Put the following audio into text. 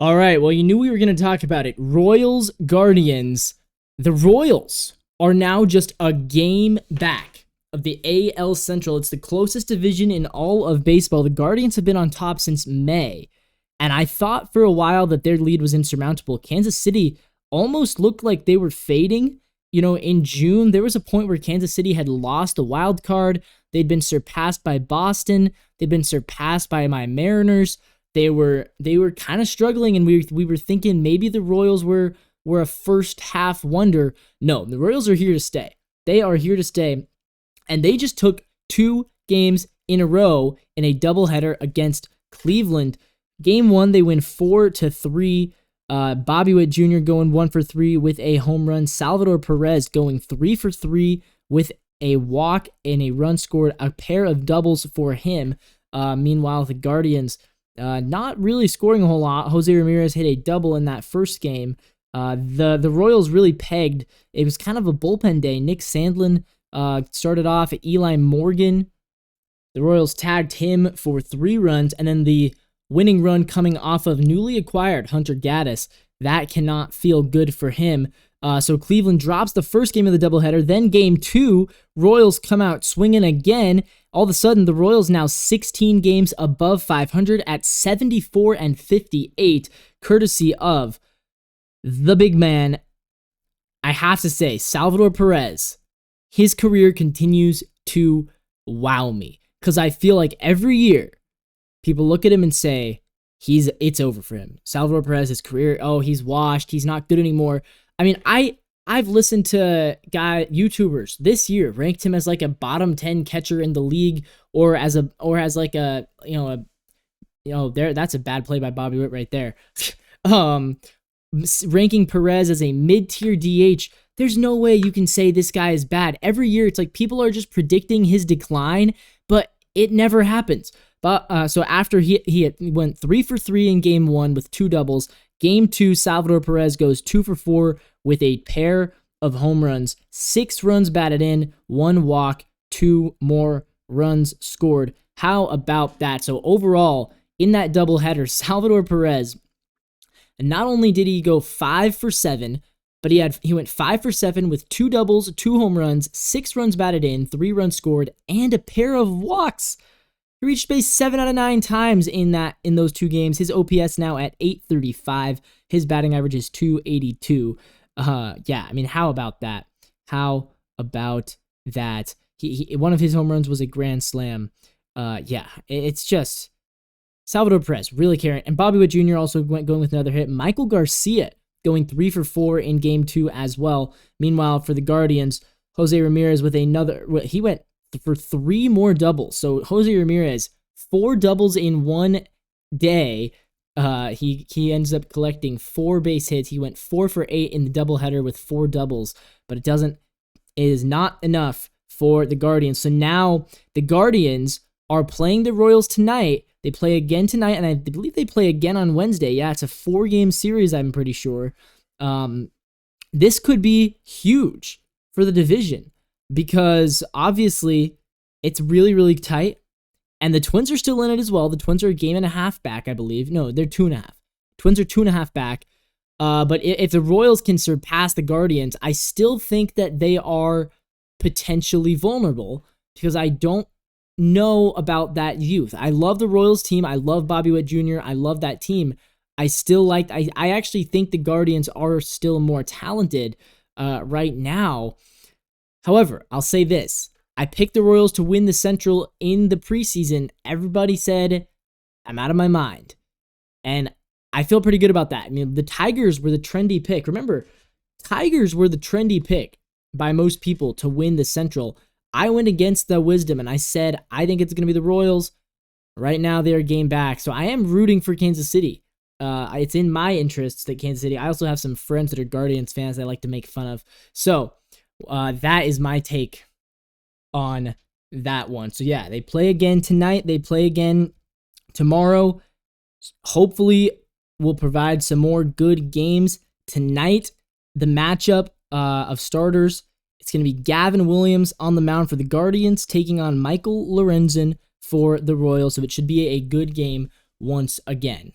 All right, well, you knew we were going to talk about it. Royals, Guardians. The Royals are now just a game back of the AL Central. It's the closest division in all of baseball. The Guardians have been on top since May, and I thought for a while that their lead was insurmountable. Kansas City almost looked like they were fading. In June, there was a point where Kansas City had lost a wild card. They'd been surpassed by Boston. They'd been surpassed by my Mariners. They were kind of struggling, and we were thinking maybe the Royals were a first half wonder. No, the Royals are here to stay. They are here to stay, and they just took 2 games in a row in a doubleheader against Cleveland. Game 1, they win 4-3. Bobby Witt Jr. going 1 for 3 with a home run. Salvador Perez going 3 for 3 with a walk and a run scored. A pair of doubles for him. Meanwhile, the Guardians not really scoring a whole lot. Jose Ramirez hit a double in that first game. The Royals really pegged. It was kind of a bullpen day. Nick Sandlin started off. Eli Morgan, the Royals tagged him for 3 runs, and then the winning run coming off of newly acquired Hunter Gaddis. That cannot feel good for him. So Cleveland drops the first game of the doubleheader. Then game 2, Royals come out swinging again. All of a sudden, the Royals now 16 games above 500 at 74-58, courtesy of the big man. I have to say, Salvador Perez, his career continues to wow me, because I feel like every year people look at him and say, it's over for him. Salvador Perez, his career, he's washed. He's not good anymore. I mean, I've listened to YouTubers this year ranked him as like a bottom 10 catcher in the league, or as like a that's a bad play by Bobby Witt right there. Ranking Perez as a mid-tier DH. There's no way you can say this guy is bad. Every year, it's like people are just predicting his decline, but it never happens. But so after he went 3 for 3 in game 1 with 2 doubles, game 2, Salvador Perez goes 2 for 4 with a pair of home runs, 6 runs batted in, 1 walk, 2 more runs scored. How about that? So overall, in that doubleheader, Salvador Perez, and not only did he go 5 for 7, but he went 5 for 7 with 2 doubles, 2 home runs, 6 runs batted in, 3 runs scored, and a pair of walks. He reached base 7 out of 9 times in those 2 games. His OPS now at 835. His batting average is 282. Yeah, I mean, how about that? How about that? He one of his home runs was a grand slam. Yeah, it's just Salvador Perez really carrying. And Bobby Witt Jr. also going with another hit. Michael Garcia going 3 for 4 in game 2 as well. Meanwhile, for the Guardians, Jose Ramirez with another. He went for 3 more doubles. So Jose Ramirez, 4 doubles in one day. He ends up collecting 4 base hits. He went 4 for 8 in the doubleheader with 4 doubles, but it is not enough for the Guardians. So now the Guardians are playing the Royals tonight. They play again tonight, and I believe they play again on Wednesday. Yeah, it's a 4-game series, I'm pretty sure. This could be huge for the division, because obviously it's really, really tight, and the Twins are still in it as well. The Twins are a game and a half back, I believe. No, they're 2.5. Twins are 2.5 back. But if the Royals can surpass the Guardians, I still think that they are potentially vulnerable, because I don't know about that youth. I love the Royals team. I love Bobby Witt Jr. I love that team. I actually think the Guardians are still more talented right now. However, I'll say this. I picked the Royals to win the Central in the preseason. Everybody said, I'm out of my mind. And I feel pretty good about that. I mean, the Tigers were the trendy pick. Remember, Tigers were the trendy pick by most people to win the Central. I went against the wisdom, and I said, I think it's going to be the Royals. Right now, they're a game back. So I am rooting for Kansas City. It's in my interests that Kansas City. I also have some friends that are Guardians fans that I like to make fun of. So that is my take on that one. So yeah, they play again tonight. They play again tomorrow. Hopefully, we'll provide some more good games tonight. The matchup of starters, it's going to be Gavin Williams on the mound for the Guardians, taking on Michael Lorenzen for the Royals. So it should be a good game once again.